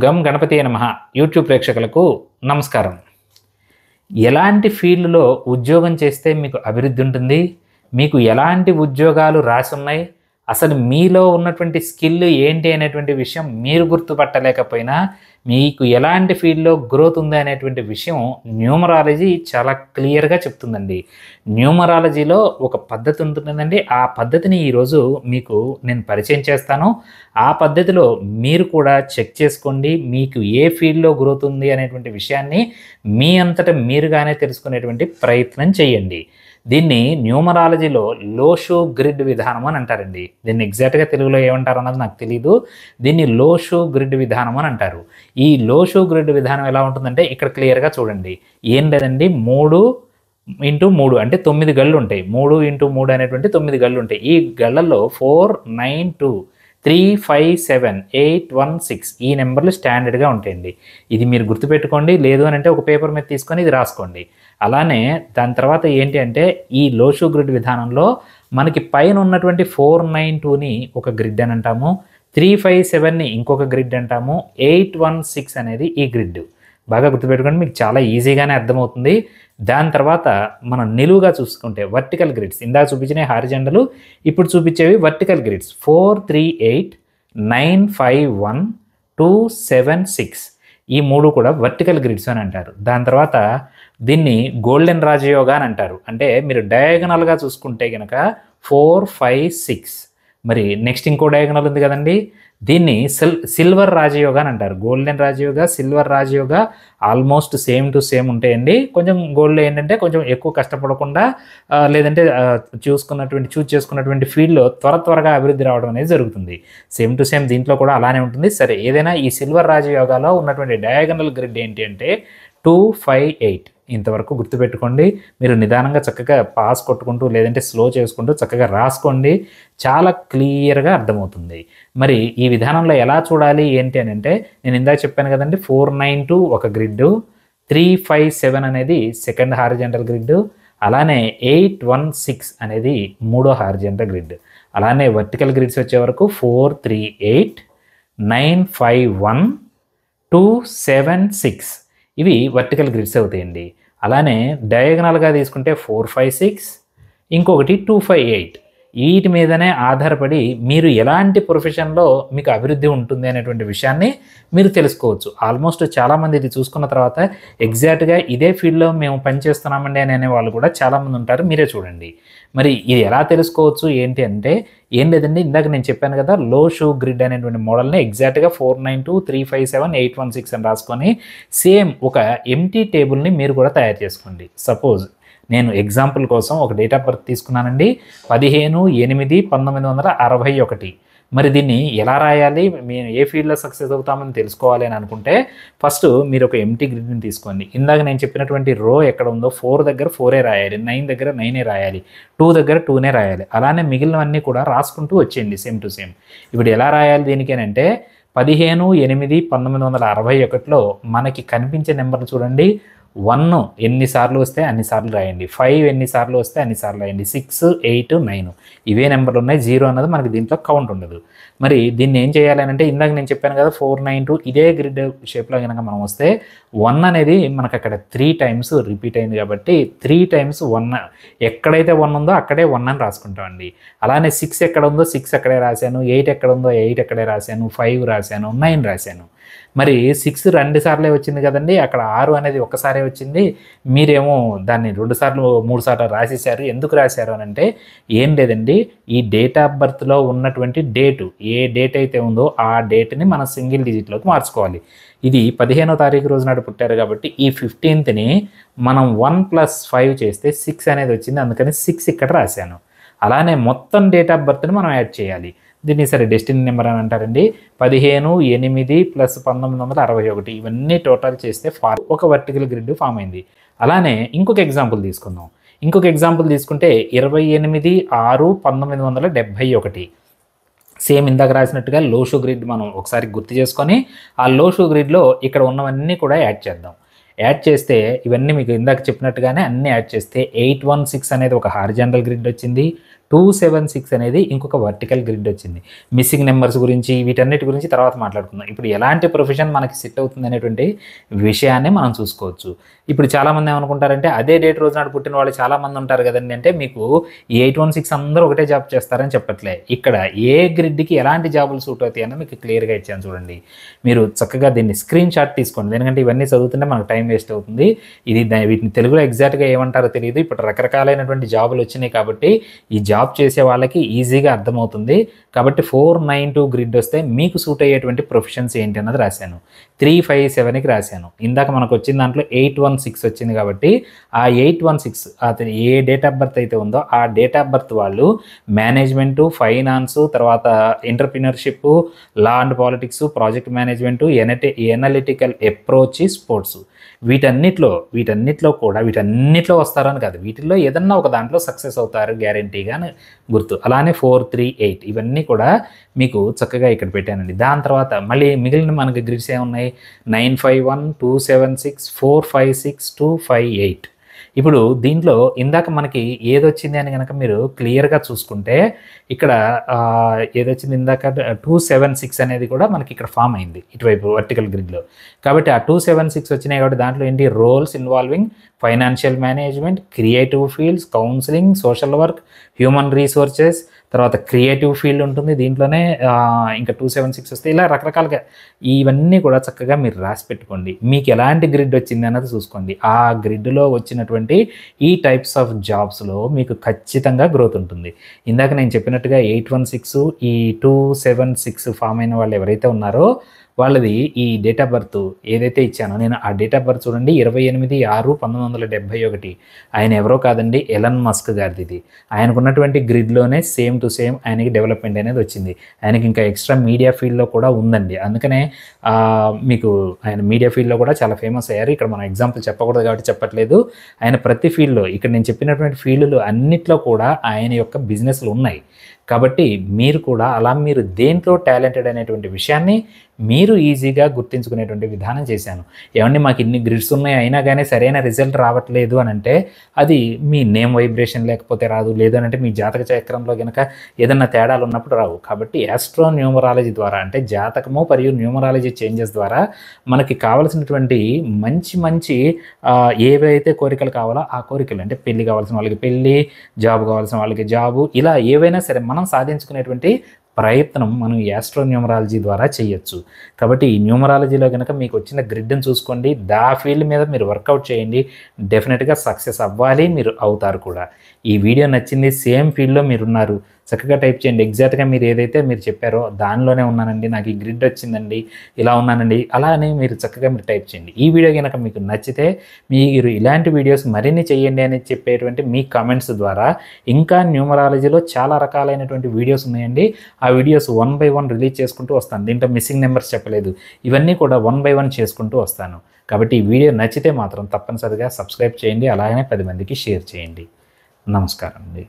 గం గణపతి నమః యూట్యూబ్ ప్రేక్షకులకు నమస్కారం. ఎలాంటి ఫీల్డ్లో ఉద్యోగం చేస్తే మీకు అభివృద్ధి ఉంటుంది, మీకు ఎలాంటి ఉద్యోగాలు రాసి ఉన్నాయి, అసలు మీలో ఉన్నటువంటి స్కిల్ ఏంటి అనేటువంటి విషయం మీరు గుర్తుపట్టలేకపోయినా మీకు ఎలాంటి ఫీల్డ్లో గ్రోత్ ఉంది అనేటువంటి విషయం న్యూమరాలజీ చాలా క్లియర్గా చెప్తుందండి. న్యూమరాలజీలో ఒక పద్ధతి ఉంటుందండి. ఆ పద్ధతిని ఈరోజు మీకు నేను పరిచయం చేస్తాను. ఆ పద్ధతిలో మీరు కూడా చెక్ చేసుకోండి. మీకు ఏ ఫీల్డ్లో గ్రోత్ ఉంది అనేటువంటి విషయాన్ని మీ అంతటా మీరుగానే తెలుసుకునేటువంటి ప్రయత్నం చేయండి. దీన్ని న్యూమరాలజీలో లోషు గ్రిడ్ విధానం అని అంటారండి. దీన్ని ఎగ్జాక్ట్గా తెలుగులో ఏమంటారు అన్నది నాకు తెలియదు. దీన్ని లోషు గ్రిడ్ విధానం అని అంటారు. ఈ లోషు గ్రిడ్ విధానం ఎలా ఉంటుందంటే ఇక్కడ క్లియర్గా చూడండి. ఏం లేదండి, 3x3 అంటే 9 గళ్ళు ఉంటాయి. 3x3 అనేటువంటి 9 గళ్ళు ఉంటాయి. ఈ గళ్ళల్లో 4, 9, 2, 3, 5, 7, 8, 1, 6 ఈ నెంబర్లు స్టాండర్డ్గా ఉంటాయండి. ఇది మీరు గుర్తుపెట్టుకోండి. లేదు అని అంటే ఒక పేపర్ మీద తీసుకొని ఇది రాసుకోండి. అలానే దాని తర్వాత ఏంటి అంటే ఈ లోషు గ్రిడ్ విధానంలో మనకి పైన ఉన్నటువంటి 4, 9, 2ని ఒక గ్రిడ్ అని అంటాము, 3, 5, 7ని ఇంకొక గ్రిడ్ అంటాము, 8, 1, 6 అనేది ఈ గ్రిడ్. బాగా గుర్తుపెట్టుకోండి, మీకు చాలా ఈజీగానే అర్థమవుతుంది. దాని తర్వాత మనం నిలువుగా చూసుకుంటే వర్టికల్ గ్రిడ్స్, ఇందాక చూపించిన హారిజెంటల్, ఇప్పుడు చూపించేవి వర్టికల్ గ్రిడ్స్ 4, 3, 8, 9, 5, 1, 2, 7, 6 ఈ 3 కూడా వర్టికల్ గ్రిడ్స్ అని అంటారు. దాని తర్వాత దీన్ని గోల్డెన్ రాజయోగా అని అంటారు. అంటే మీరు డయాగనల్గా చూసుకుంటే కనుక 4, 5, 6 మరి నెక్స్ట్ ఇంకో డయాగనల్ ఉంది కదండి, దీన్ని సిల్వర్ రాజయోగా అని అంటారు. Golden Rajayoga, silver Rajayoga almost same to same ఉంటాయండి. కొంచెం గోల్డ్ ఏంటంటే కొంచెం ఎక్కువ కష్టపడకుండా లేదంటే చూస్ చేసుకున్నటువంటి ఫీల్డ్లో త్వరగా అభివృద్ధి రావడం అనేది జరుగుతుంది. సేమ్ టు సేమ్ దీంట్లో కూడా అలానే ఉంటుంది. సరే, ఏదైనా ఈ సిల్వర్ రాజయోగాలో ఉన్నటువంటి డయాగనల్ గ్రిడ్ ఏంటి అంటే 2, 5, 8 ఇంతవరకు గుర్తుపెట్టుకోండి. మీరు నిదానంగా చక్కగా పాస్ కొట్టుకుంటూ లేదంటే స్లో చేసుకుంటూ చక్కగా రాసుకోండి. చాలా క్లియర్గా అర్థమవుతుంది. మరి ఈ విధానంలో ఎలా చూడాలి ఏంటి అని అంటే నేను ఇందాక చెప్పాను కదండి, 4, 9, 2 ఒక గ్రిడ్, 3, 5, 7 అనేది సెకండ్ హారిజెంటల్ గ్రిడ్, అలానే 8, 1, 6 అనేది మూడో హారిజెంటల్ గ్రిడ్. అలానే వర్టికల్ గ్రిడ్స్ వచ్చే వరకు 4, 3, 8, 9, 5, 1, 2, 7, 6 ఇవి వర్టికల్ గ్రిడ్స్ అవుతాయండి. అలానే డయాగనల్గా తీసుకుంటే 4, 5, 6 ఇంకొకటి 2, 5, 8 వీటి మీదనే ఆధారపడి మీరు ఎలాంటి ప్రొఫెషన్లో మీకు అభివృద్ధి ఉంటుంది అనేటువంటి విషయాన్ని మీరు తెలుసుకోవచ్చు. ఆల్మోస్ట్ చాలామంది ఇది చూసుకున్న తర్వాత ఎగ్జాక్ట్గా ఇదే ఫీల్డ్లో మేము పనిచేస్తున్నామండి అనే వాళ్ళు కూడా చాలామంది ఉంటారు. మీరే చూడండి. మరి ఇది ఎలా తెలుసుకోవచ్చు ఏంటి అంటే ఏం లేదండి, ఇందాక నేను చెప్పాను కదా, లోషు గ్రిడ్ అనేటువంటి మోడల్ని ఎగ్జాక్ట్గా 4, 9, 2, 3, 5, 7, 8, 1, 6 అని రాసుకొని సేమ్ ఒక ఎంటీ టేబుల్ని మీరు కూడా తయారు చేసుకోండి. సపోజ్ నేను ఎగ్జాంపుల్ కోసం ఒక డేట్ ఆఫ్ బర్త్ తీసుకున్నానండి, 15/8/1961. మరి దీన్ని ఎలా రాయాలి, మేము ఏ ఫీల్డ్లో సక్సెస్ అవుతామని తెలుసుకోవాలి అని అనుకుంటే ఫస్ట్ మీరు ఒక ఎంటీ గ్రిడ్ని తీసుకోండి. ఇందాక నేను చెప్పినటువంటి రో ఎక్కడ ఉందో 4 దగ్గర 4 రాయాలి, 9 దగ్గర 9 రాయాలి, 2 దగ్గర 2 రాయాలి. అలానే మిగిలినవన్నీ కూడా రాసుకుంటూ వచ్చేయండి సేమ్ టు సేమ్. ఇప్పుడు ఎలా రాయాలి దీనికేనంటే 15/8/1961లో మనకి కనిపించే నెంబర్లు చూడండి. 1 ఎన్నిసార్లు వస్తే అన్నిసార్లు రాయండి, 5 ఎన్నిసార్లు వస్తే అన్నిసార్లు రాయండి, 6, 8, 9 ఇవే నెంబర్లు ఉన్నాయి. 0 అన్నది మనకి దీంట్లో కౌంట్ ఉండదు. మరి దీన్ని ఏం చేయాలి అంటే ఇందాక నేను చెప్పాను కదా 4, 9, 2 ఇదే గ్రిడ్ షేప్లో కనుక మనం వస్తే 1 అనేది మనకు అక్కడ 3 టైమ్స్ రిపీట్ అయింది కాబట్టి 3 times 1 ఎక్కడైతే 1 ఉందో అక్కడే 1 అని రాసుకుంటామండి. అలానే 6 ఎక్కడ ఉందో 6 అక్కడే రాశాను, 8 ఎక్కడ ఉందో 8 అక్కడే రాశాను, 5 రాశాను, 9 రాశాను. మరి 6 2 సార్లే వచ్చింది కదండి, అక్కడ 6 అనేది ఒక్కసారే వచ్చింది. మీరేమో దాన్ని 2 సార్లు 3 సార్లు రాసేసారు. ఎందుకు రాశారు అని అంటే ఏం లేదండి, ఈ డేట్ ఆఫ్ బర్త్లో ఉన్నటువంటి డేటు ఏ డేట్ అయితే ఉందో ఆ డేట్ని మనం సింగిల్ డిజిట్లోకి మార్చుకోవాలి. ఇది 15వ తారీఖు రోజు నాడు పుట్టారు కాబట్టి ఈ 15థ్ని మనం 1 + 5 చేస్తే 6 అనేది వచ్చింది. అందుకని 6 ఇక్కడ రాశాను. అలానే మొత్తం డేట్ ఆఫ్ బర్త్ని మనం యాడ్ చేయాలి. దీన్ని సరే డెస్టినీ నెంబర్ అని అంటారండి. 15/8/1961 ఇవన్నీ టోటల్ చేస్తే ఒక వర్టికల్ గ్రిడ్ ఫామ్ అయింది. అలానే ఇంకొక ఎగ్జాంపుల్ తీసుకుందాం. ఇంకొక ఎగ్జాంపుల్ తీసుకుంటే 28/6/1971 సేమ్ ఇందాక రాసినట్టుగా లోషు గ్రిడ్ మనం ఒకసారి గుర్తు చేసుకొని ఆ లోషు గ్రిడ్లో ఇక్కడ ఉన్నవన్నీ కూడా యాడ్ చేద్దాం. యాడ్ చేస్తే ఇవన్నీ మీకు ఇందాక చెప్పినట్టుగానే అన్నీ యాడ్ చేస్తే 8, 1, 6 అనేది ఒక హారిజాంటల్ గ్రిడ్ వచ్చింది, 276 అనేది ఇంకొక వర్టికల్ గ్రిడ్ వచ్చింది. మిస్సింగ్ నెంబర్స్ గురించి వీటన్నిటి గురించి తర్వాత మాట్లాడుకుందాం. ఇప్పుడు ఎలాంటి ప్రొఫెషన్ మనకి సెట్ అవుతుంది అనేటువంటి విషయాన్ని మనం చూసుకోవచ్చు. ఇప్పుడు చాలామంది ఏమనుకుంటారంటే అదే డేట్ రోజు నాడు పుట్టిన వాళ్ళు చాలామంది ఉంటారు కదండి. అంటే మీకు ఈ 816 అందరూ ఒకటే జాబ్ చేస్తారని చెప్పట్లే. ఇక్కడ ఏ గ్రిడ్కి ఎలాంటి జాబులు సూట్ అవుతాయి అని మీకు క్లియర్గా ఇచ్చాను చూడండి. మీరు చక్కగా దీన్ని స్క్రీన్ షాట్ తీసుకోండి. ఎందుకంటే ఇవన్నీ చదువుతుంటే మనకు టైం వేస్ట్ అవుతుంది. వీటిని తెలుగులో ఎగ్జాక్ట్గా ఏమంటారో తెలియదు. ఇప్పుడు రకరకాలైనటువంటి జాబులు వచ్చినాయి కాబట్టి ఈ జాబ్ చేసే వాళ్ళకి ఈజీగా అర్థమవుతుంది. కాబట్టి 492 గ్రిడ్ వస్తే మీకు సూట్ అయ్యేటువంటి ప్రొఫెషన్స్ ఏంటి అన్నది రాశాను. 357కి రాశాను. ఇందాక మనకు వచ్చిన దాంట్లో 816 వచ్చింది కాబట్టి ఆ 816 అతను ఏ డేట్ ఆఫ్ బర్త్ అయితే ఉందో ఆ డేట్ ఆఫ్ బర్త్ వాళ్ళు మేనేజ్మెంటు, ఫైనాన్సు, తర్వాత entrepreneurship, law and politics, project management, analytical approach, sports వీటన్నిటిలో వస్తారని కాదు. వీటిల్లో ఏదన్నా ఒక దాంట్లో సక్సెస్ అవుతారు గ్యారంటీగా అని గుర్తు. అలానే 438 ఇవన్నీ కూడా మీకు చక్కగా ఇక్కడ పెట్టానండి. దాని తర్వాత మళ్ళీ మిగిలిన మనకి గ్రిడ్స్ ఏమున్నాయి? 951, 276, 456, 258. ఇప్పుడు దీంట్లో ఇందాక మనకి ఏదొచ్చింది అని కనుక మీరు క్లియర్గా చూసుకుంటే ఇక్కడ ఏదొచ్చింది ఇందాక 276 అనేది కూడా మనకి ఇక్కడ ఫామ్ అయింది ఇటువైపు వర్టికల్ గ్రిడ్లో. కాబట్టి ఆ 276 వచ్చినాయి కాబట్టి దాంట్లో ఏంటి? Roles involving financial management, creative fields, counselling, social work, human resources, తర్వాత క్రియేటివ్ ఫీల్డ్ ఉంటుంది దీంట్లోనే. ఇంకా 276 వస్తే ఇలా రకరకాలుగా ఇవన్నీ కూడా చక్కగా మీరు రాసి పెట్టుకోండి. మీకు ఎలాంటి గ్రిడ్ వచ్చింది అన్నది చూసుకోండి. ఆ గ్రిడ్లో వచ్చినటువంటి ఈ టైప్స్ ఆఫ్ జాబ్స్లో మీకు ఖచ్చితంగా గ్రోత్ ఉంటుంది. ఇందాక నేను చెప్పినట్టుగా 816 ఈ 276 ఫామ్ అయిన వాళ్ళు ఎవరైతే ఉన్నారో వాళ్ళది ఈ డేట్ ఆఫ్ బర్త్ ఏదైతే ఇచ్చానో నేను ఆ డేట్ ఆఫ్ బర్త్ చూడండి 28/6/1971. ఆయన ఎవరో కాదండి, ఎలన్ మస్క్ గారిది ఇది. ఆయనకున్నటువంటి గ్రిడ్లోనే సేమ్ టు సేమ్ ఆయనకి డెవలప్మెంట్ అనేది వచ్చింది. ఆయనకి ఇంకా ఎక్స్ట్రా మీడియా ఫీల్డ్లో కూడా ఉందండి. అందుకనే మీకు ఆయన మీడియా ఫీల్డ్లో కూడా చాలా ఫేమస్ అయ్యారు. ఇక్కడ మనం ఎగ్జాంపుల్ చెప్పకూడదు కాబట్టి చెప్పట్లేదు. ఆయన ప్రతి ఫీల్డ్లో ఇక్కడ నేను చెప్పినటువంటి ఫీల్డ్లు అన్నిట్లో కూడా ఆయన యొక్క బిజినెస్లు ఉన్నాయి. కాబట్టి మీరు కూడా అలా మీరు దేంట్లో టాలెంటెడ్ అనేటువంటి విషయాన్ని మీరు ఈజీగా గుర్తించుకునేటువంటి విధానం చేశాను. ఏమండి మాకు ఇన్ని గ్రిడ్స్ ఉన్నాయి అయినా కానీ సరైన రిజల్ట్ రావట్లేదు అని అంటే అది మీ నేమ్ వైబ్రేషన్ లేకపోతే రాదు, లేదనంటే మీ జాతక చక్రంలో కనుక ఏదన్నా తేడాలు ఉన్నప్పుడు రావు. కాబట్టి యాస్ట్రో న్యూమరాలజీ ద్వారా అంటే జాతకము మరియు న్యూమరాలజీ చేంజెస్ ద్వారా మనకి కావాల్సినటువంటి మంచి ఏవైతే కోరికలు కావాలో ఆ కోరికలు అంటే పెళ్లి కావాల్సిన వాళ్ళకి పెళ్ళి, జాబ్ కావాల్సిన వాళ్ళకి జాబు, ఇలా ఏవైనా సరే మనం సాధించుకునేటువంటి ప్రయత్నం మనం యాస్ట్రో న్యూమరాలజీ ద్వారా చేయొచ్చు. కాబట్టి ఈ న్యూమరాలజీలో కనుక మీకు వచ్చిన గ్రిడ్ని చూసుకోండి, దా ఫీల్డ్ మీద మీరు వర్కౌట్ చేయండి, డెఫినెట్గా సక్సెస్ అవ్వాలి, మీరు అవుతారు కూడా. ఈ వీడియో నచ్చింది, సేమ్ ఫీల్డ్లో మీరున్నారు, చక్కగా టైప్ చేయండి. ఎగ్జాక్ట్గా మీరు ఏదైతే మీరు చెప్పారో దానిలోనే ఉన్నానండి, నాకు ఈ గ్రిడ్ వచ్చిందండి, ఇలా ఉన్నానండి, అలా అని మీరు చక్కగా మీరు టైప్ చేయండి. ఈ వీడియో కనుక మీకు నచ్చితే మీరు ఇలాంటి వీడియోస్ మరిన్ని చేయండి అని చెప్పేటువంటి మీ కామెంట్స్ ద్వారా ఇంకా న్యూమరాలజీలో చాలా రకాలైనటువంటి వీడియోస్ ఉన్నాయండి. ఆ వీడియోస్ 1 by 1 రిలీజ్ చేసుకుంటూ వస్తాను. దీంట్లో మిస్సింగ్ నెంబర్స్ చెప్పలేదు, ఇవన్నీ కూడా 1 by 1 చేసుకుంటూ వస్తాను. కాబట్టి ఈ వీడియో నచ్చితే మాత్రం తప్పనిసరిగా సబ్స్క్రైబ్ చేయండి, అలాగనే 10 మందికి షేర్ చేయండి. నమస్కారం అండి.